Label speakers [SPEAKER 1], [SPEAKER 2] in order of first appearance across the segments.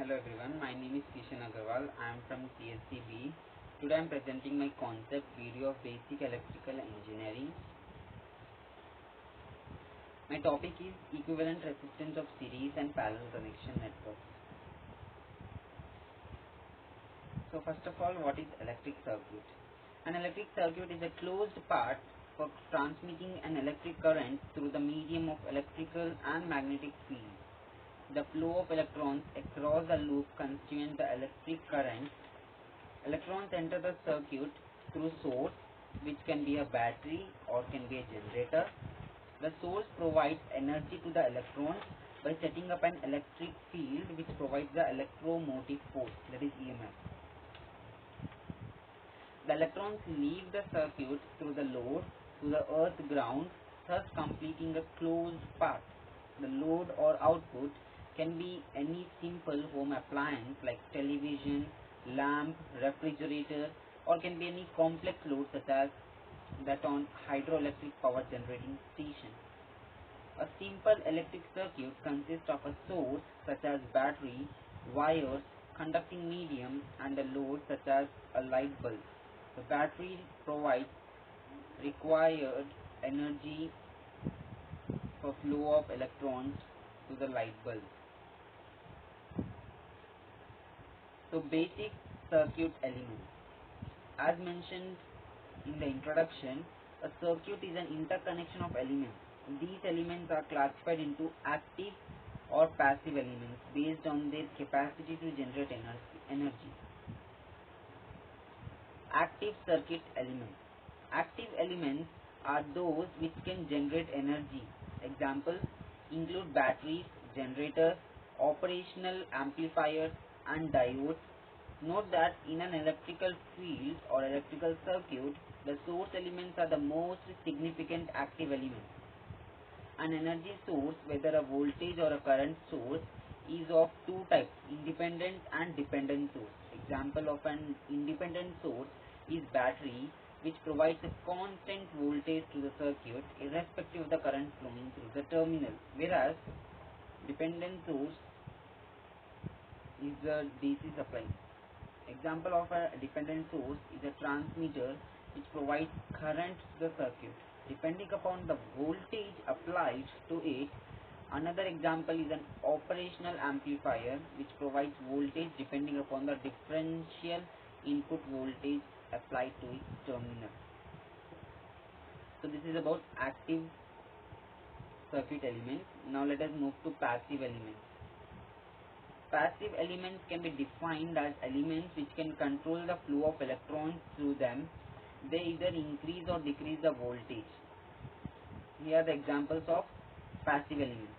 [SPEAKER 1] Hello everyone, my name is Kishan Agarwal. I am from CSCB. Today I am presenting my concept video of basic electrical engineering. My topic is equivalent resistance of series and parallel connection networks. So first of all, what is electric circuit? An electric circuit is a closed path for transmitting an electric current through the medium of electrical and magnetic field. The flow of electrons across the loop constitutes the electric current. Electrons enter the circuit through source, which can be a battery or can be a generator. The source provides energy to the electrons by setting up an electric field which provides the electromotive force, that is EMF. The electrons leave the circuit through the load to the earth ground, thus completing a closed path. The load or output can be any simple home appliance like television, lamp, refrigerator, or can be any complex load such as that on hydroelectric power generating station. A simple electric circuit consists of a source such as battery, wires, conducting medium, and a load such as a light bulb. The battery provides required energy for flow of electrons to the light bulb. So basic circuit elements. As mentioned in the introduction, a circuit is an interconnection of elements. These elements are classified into active or passive elements based on their capacity to generate energy. Active circuit elements. Active elements are those which can generate energy. Examples include batteries, generators, operational amplifiers, and diodes. Note that in an electrical field or electrical circuit, the source elements are the most significant active elements. An energy source, whether a voltage or a current source, is of two types, independent and dependent source. Example of an independent source is battery, which provides a constant voltage to the circuit irrespective of the current flowing through the terminal, whereas dependent source is a DC supply. Example of a dependent source is a transmitter which provides current to the circuit. Depending upon the voltage applied to it, another example is an operational amplifier which provides voltage depending upon the differential input voltage applied to its terminal. So this is about active circuit elements. Now let us move to passive elements. Passive elements can be defined as elements which can control the flow of electrons through them. They either increase or decrease the voltage. Here are the examples of passive elements.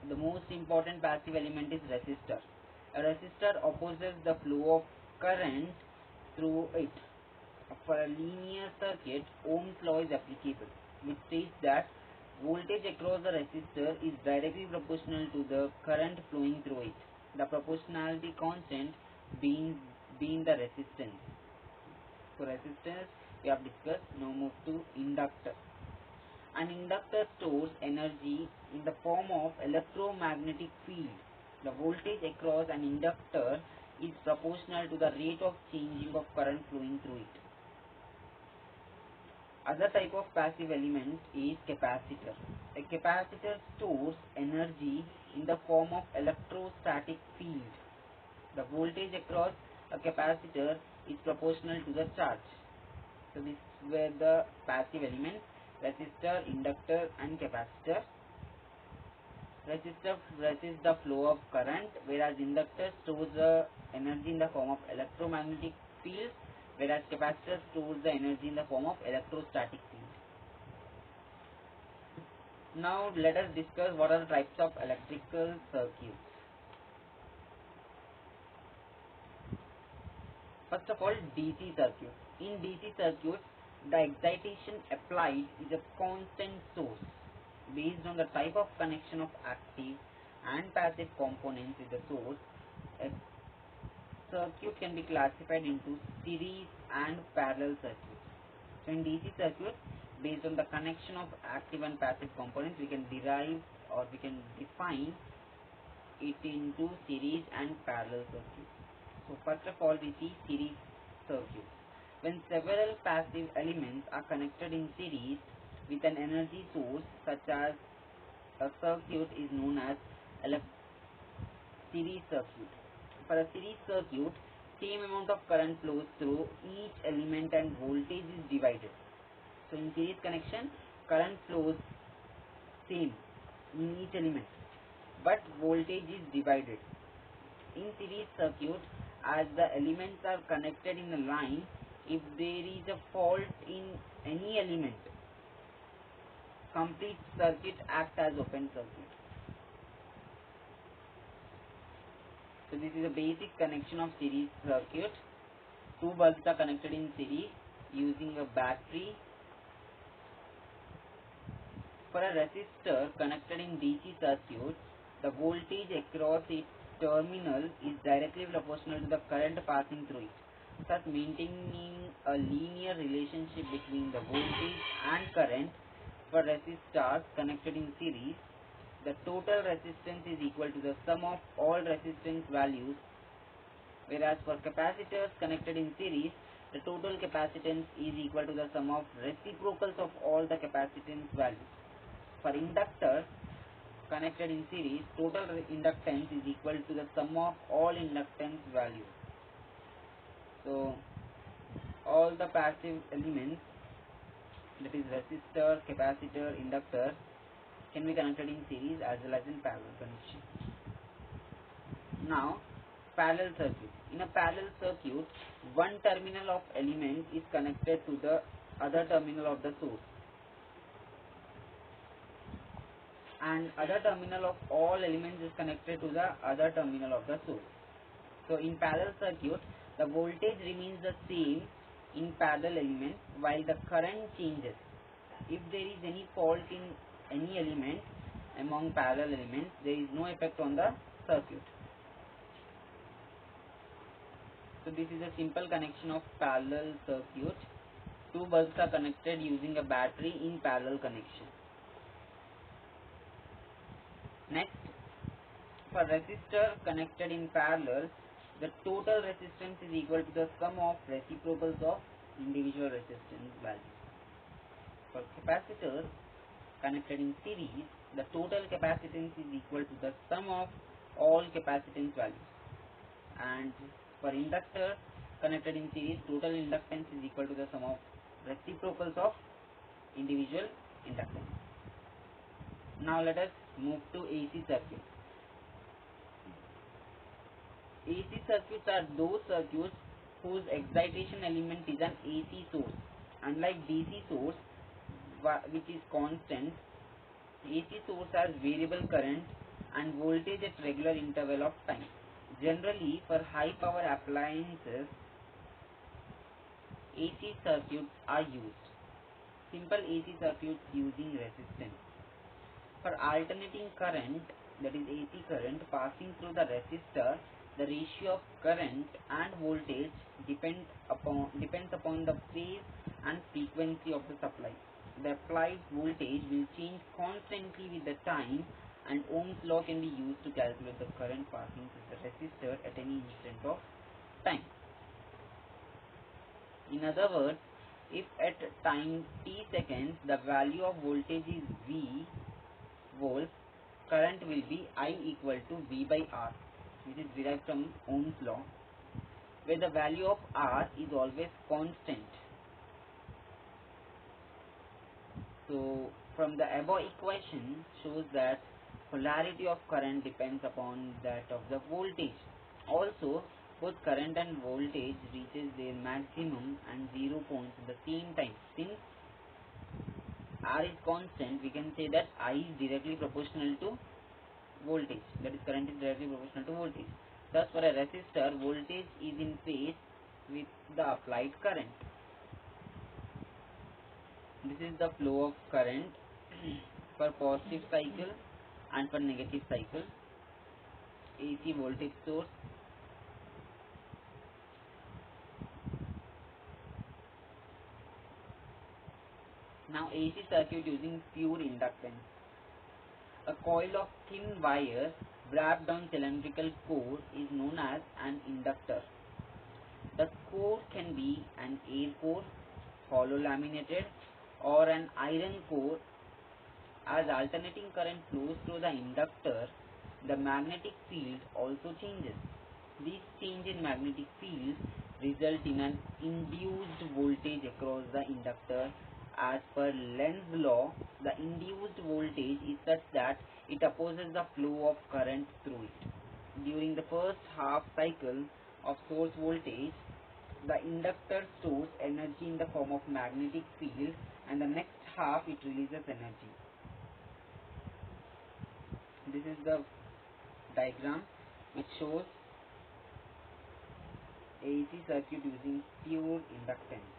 [SPEAKER 1] The most important passive element is resistor. A resistor opposes the flow of current through it. For a linear circuit, Ohm's law is applicable, which states that voltage across the resistor is directly proportional to the current flowing through it, the proportionality constant being the resistance. So resistance we have discussed. Now move to inductor. An inductor stores energy in the form of electromagnetic field. The voltage across an inductor is proportional to the rate of changing of current flowing through it. Other type of passive element is capacitor. A capacitor stores energy in the form of electrostatic field. The voltage across a capacitor is proportional to the charge. So this were the passive elements: resistor, inductor, and capacitor. Resistor resists the flow of current, whereas inductor stores the energy in the form of electromagnetic field, whereas capacitor stores the energy in the form of electrostatic field. Now let us discuss what are the types of electrical circuits. First of all, DC circuit. In DC circuits, the excitation applied is a constant source. Based on the type of connection of active and passive components with the source, a circuit can be classified into series and parallel circuits. So in DC circuit, based on the connection of active and passive components, we can derive or we can define it it into series and parallel circuits. So first of all we see series circuit. When several passive elements are connected in series with an energy source, such as a circuit is known as a series circuit. For a series circuit, same amount of current flows through each element and voltage is divided. So in series connection, current flows same in each element, but voltage is divided. In series circuit, as the elements are connected in a line, if there is a fault in any element, complete circuit acts as open circuit. So this is a basic connection of series circuit. Two bulbs are connected in series using a battery. For a resistor connected in DC circuit, the voltage across its terminal is directly proportional to the current passing through it, thus maintaining a linear relationship between the voltage and current. For resistors connected in series, the total resistance is equal to the sum of all resistance values, whereas for capacitors connected in series, the total capacitance is equal to the sum of reciprocals of all the capacitance values. For inductors connected in series, total inductance is equal to the sum of all inductance values. So all the passive elements, that is resistor, capacitor, inductor, can be connected in series as well as in parallel connection. Now parallel circuit. In a parallel circuit, one terminal of element is connected to the other terminal of the source, and other terminal of all elements is connected to the other terminal of the source. So in parallel circuit, the voltage remains the same in parallel elements while the current changes. If there is any fault in any element among parallel elements, there is no effect on the circuit. So this is a simple connection of parallel circuit. Two bulbs are connected using a battery in parallel connection. Next, for resistor connected in parallel, the total resistance is equal to the sum of reciprocals of individual resistance values. For capacitors connected in series, the total capacitance is equal to the sum of all capacitance values. And for inductor connected in series, total inductance is equal to the sum of reciprocals of individual inductance. Now let us move to AC circuits. AC circuits are those circuits whose excitation element is an AC source. Unlike DC source, which is constant, AC source has variable current and voltage at regular interval of time. Generally, for high power appliances, AC circuits are used. Simple AC circuits using resistance. For alternating current, that is AC current passing through the resistor, the ratio of current and voltage depends upon the phase and frequency of the supply. The applied voltage will change constantly with the time, and Ohm's law can be used to calculate the current passing through the resistor at any instant of time. In other words, if at time t seconds the value of voltage is V volts, current will be I equal to V by R, which is derived from Ohm's law, where the value of R is always constant. So from the above equation shows that polarity of current depends upon that of the voltage. Also, both current and voltage reaches their maximum and 0 points at the same time. Since R is constant, we can say that I is directly proportional to voltage, that is current is directly proportional to voltage. Thus for a resistor, voltage is in phase with the applied current. This is the flow of current for positive cycle and for negative cycle. AC voltage source. Now AC circuit using pure inductance. A coil of thin wire wrapped on cylindrical core is known as an inductor. The core can be an air core, hollow laminated, or an iron core. As alternating current flows through the inductor, the magnetic field also changes. This change in magnetic field result in an induced voltage across the inductor. As per Lenz's law, the induced voltage is such that it opposes the flow of current through it. During the first half cycle of source voltage, the inductor stores energy in the form of magnetic field, and the next half it releases energy. This is the diagram which shows AC circuit using pure inductance.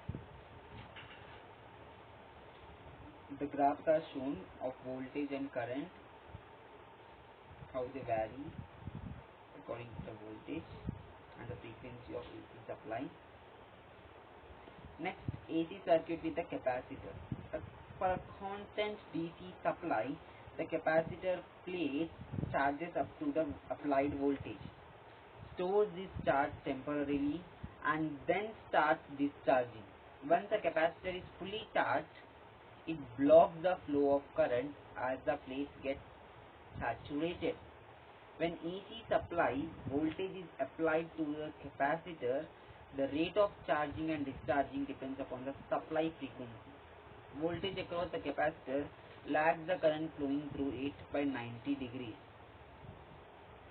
[SPEAKER 1] The graphs are shown of voltage and current, how they vary according to the voltage and the frequency of AC supply. Next, AC circuit with the capacitor. For a constant DC supply, the capacitor plates charges up to the applied voltage, stores this charge temporarily, and then starts discharging. Once the capacitor is fully charged, it blocks the flow of current as the plates get saturated. When AC supply voltage is applied to the capacitor, the rate of charging and discharging depends upon the supply frequency. Voltage across the capacitor lags the current flowing through it by 90 degrees.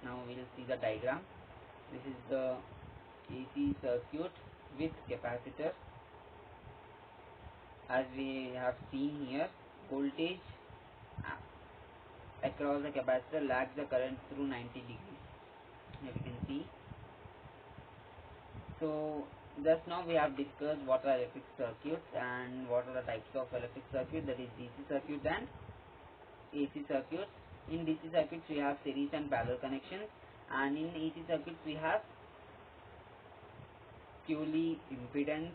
[SPEAKER 1] Now we will see the diagram. This is the AC circuit with capacitor. As we have seen here, voltage across the capacitor lags the current through 90 degrees. Here we can see. So just now we have discussed what are electric circuits and what are the types of electric circuit, that is DC circuit and AC circuits. In DC circuits we have series and parallel connections, and in AC circuits we have purely impedance,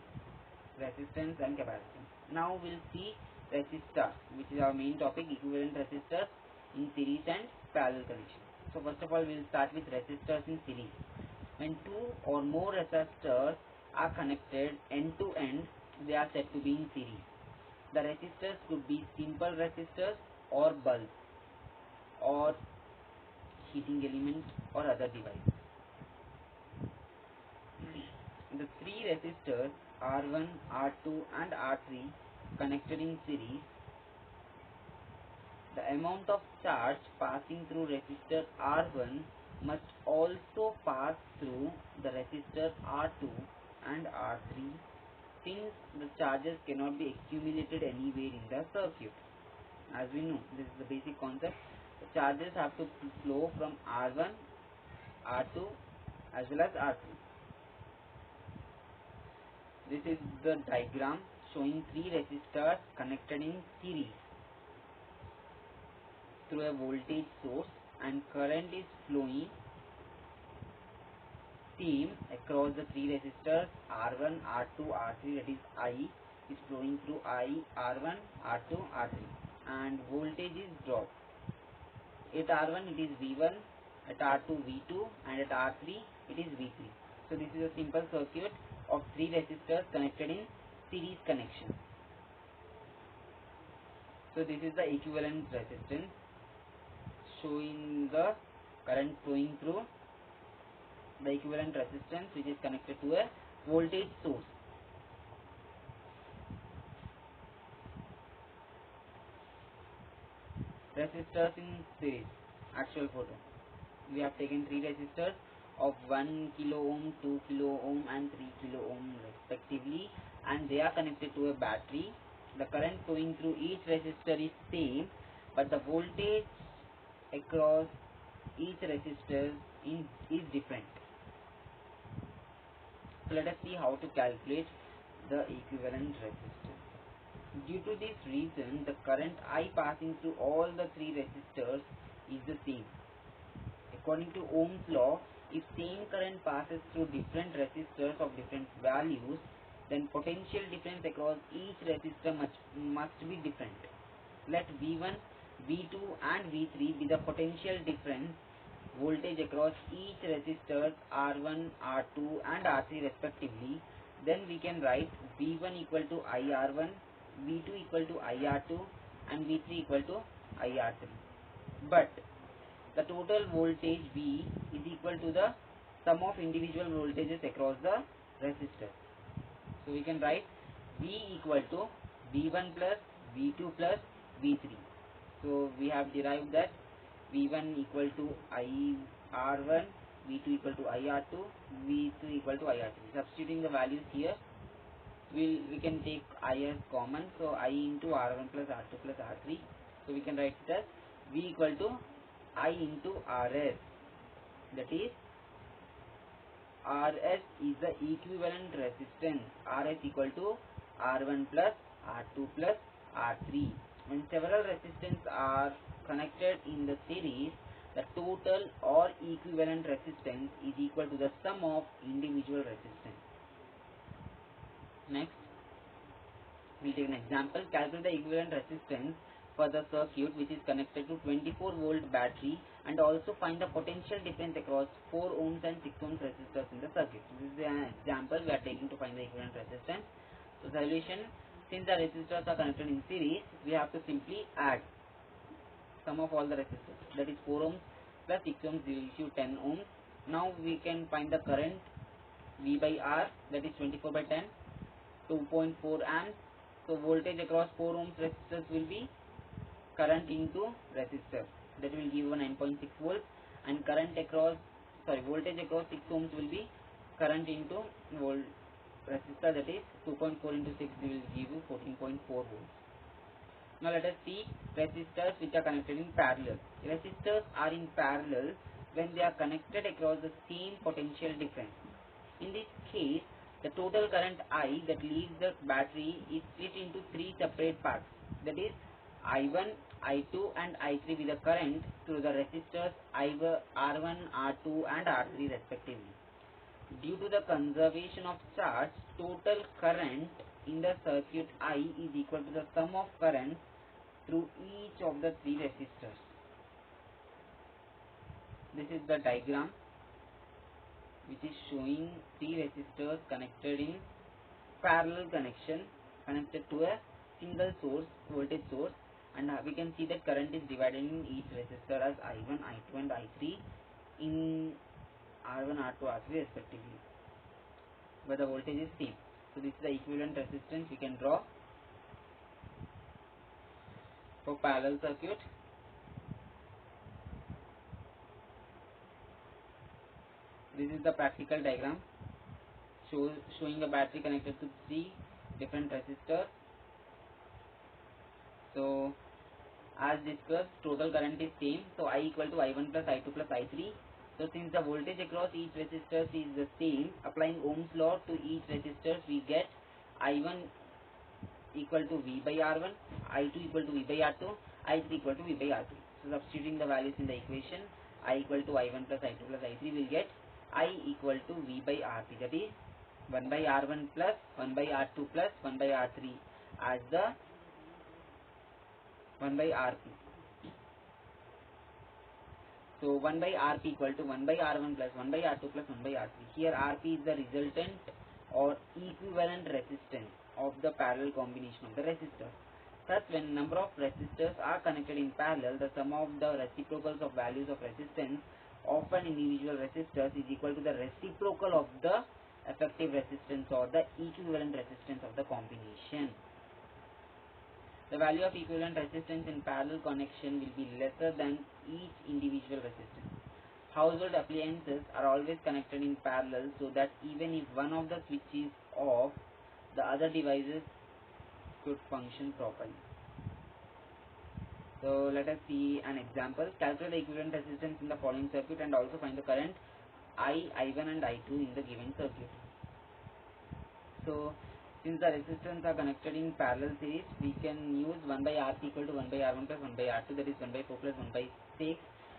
[SPEAKER 1] resistance and capacitance. Now we'll see resistors, which is our main topic, equivalent resistors in series and parallel connection. So first of all we will start with resistors in series. When two or more resistors are connected end to end, they are said to be in series. The resistors could be simple resistors or bulbs or heating element or other device. The three resistors R1, R2 and R3 connected in series, the amount of charge passing through resistor R1 must also pass through the resistor R2 and R3, since the charges cannot be accumulated anywhere in the circuit. As we know, this is the basic concept. The charges have to flow from R1, R2 as well as R3. This is the diagram showing three resistors connected in series through a voltage source, and current is flowing same across the three resistors R1, R2, R3, that is I is flowing through I, R1, R2, R3, and voltage is dropped. At R1 it is V1, at R2 V2 and at R3 it is V3. So this is a simple circuit of three resistors connected in series connection. So this is the equivalent resistance showing the current flowing through the equivalent resistance which is connected to a voltage source. Resistors in series, actual photo. We have taken three resistors of 1 kilo ohm, 2 kilo ohm and 3 kilo ohm respectively, and they are connected to a battery. The current flowing through each resistor is same, but the voltage across each resistor is different. So let us see how to calculate the equivalent resistance. Due to this reason, the current I passing through all the three resistors is the same. According to Ohm's law, if same current passes through different resistors of different values, then potential difference across each resistor must be different. Let V1, V2 and V3 be the potential difference voltage across each resistors R1, R2 and R3 respectively, then we can write V1 equal to IR1, V2 equal to IR2 and V3 equal to IR3. But the total voltage V is equal to the sum of individual voltages across the resistors. So we can write V equal to V1 plus V2 plus V3. So we have derived that V1 equal to IR1, V2 equal to IR2, V3 equal to IR3. Substituting the values here, we can take I as common. So I into R1 plus R2 plus R3. So we can write it as V equal to I into RS. That is, RS is the equivalent resistance. RS equal to R1 plus R2 plus R3. When several resistance are connected in the series, the total or equivalent resistance is equal to the sum of individual resistance. Next, we take an example. Calculate the equivalent resistance for the circuit which is connected to 24 volt battery, and also find the potential difference across 4 ohms and 6 ohms resistors in the circuit. This is an example we are taking to find the equivalent resistance. So solution: since the resistors are connected in series, we have to simply add sum of all the resistors, that is 4 ohms plus 6 ohms will give you 10 ohms. Now we can find the current V by R, that is 24 by 10, 2.4 amps. So voltage across 4 ohms resistors will be current into resistor, that will give you 9.6 volts, and voltage across 6 ohms will be current into resistor, that is 2.4 into 6 will give you 14.4 volts. Now let us see resistors which are connected in parallel. Resistors are in parallel when they are connected across the same potential difference. In this case, the total current I that leaves the battery is split into 3 separate parts, that is I1, I2 and I3 with the current through the resistors R1, R2 and R3 respectively. Due to the conservation of charge, total current in the circuit I is equal to the sum of current through each of the 3 resistors. This is the diagram which is showing 3 resistors connected in parallel connection, connected to a single source, voltage source, and we can see that current is divided in each resistor as I1, I2 and I3 in R1, R2, R3 respectively, but the voltage is same. So this is the equivalent resistance we can draw for parallel circuit. This is the practical diagram showing a battery connected to 3 different resistors. So as discussed, total current is same, so I equal to I1 plus I2 plus I3. So since the voltage across each resistor is the same, applying Ohm's law to each resistor, we get I1 equal to V by R1, I2 equal to V by R2, I3 equal to V by R3. So substituting the values in the equation, I equal to I1 plus I2 plus I3, will get I equal to V by R3, that is 1 by R1 plus 1 by R2 plus 1 by R3 as the 1 by Rp. So 1 by Rp equal to 1 by R1 plus 1 by R2 plus 1 by R3. Here Rp is the resultant or equivalent resistance of the parallel combination of the resistors. Thus, when number of resistors are connected in parallel, the sum of the reciprocals of values of resistance of an individual resistors is equal to the reciprocal of the effective resistance or the equivalent resistance of the combination. The value of equivalent resistance in parallel connection will be lesser than each individual resistance. Household appliances are always connected in parallel, so that even if one of the switches is off, the other devices could function properly. So let us see an example. Calculate the equivalent resistance in the following circuit and also find the current I1 and I2 in the given circuit. So since the resistance are connected in parallel series, we can use 1 by Rp equal to 1 by R1 plus 1 by R2, that is 1 by 4 plus 1 by 6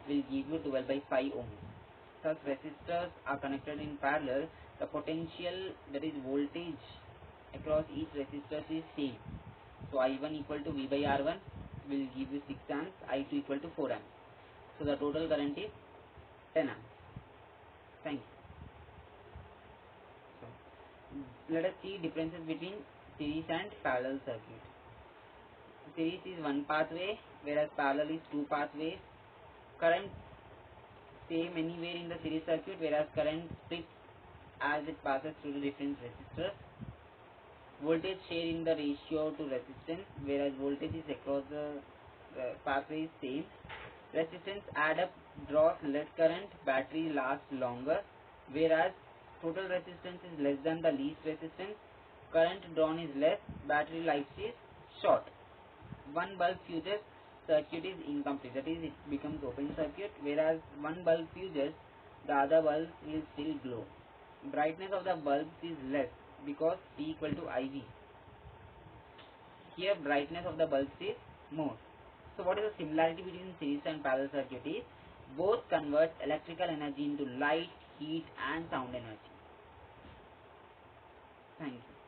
[SPEAKER 1] will give you 12 by 5 ohms. Thus resistors are connected in parallel, the potential, that is voltage across each resistor is same. So I1 equal to V by R1 will give you 6 amps, I2 equal to 4 amps. So the total current is 10 amps. Thank you. So, let us see differences between series and parallel circuit. Series is one pathway, whereas parallel is two pathways. Current same anywhere in the series circuit, whereas current splits as it passes through the different resistors. Voltage share in the ratio to resistance, whereas voltage is across the pathway is same. Resistance add up, draws less current, battery lasts longer, whereas total resistance is less than the least resistance, current drawn is less, battery life is short. One bulb fuses, circuit is incomplete, that is it becomes open circuit, whereas one bulb fuses, the other bulb will still glow. Brightness of the bulbs is less because P equal to IV. Here brightness of the bulbs is more. So what is the similarity between series and parallel circuit is both convert electrical energy into light, heat and sound energy. Thank you.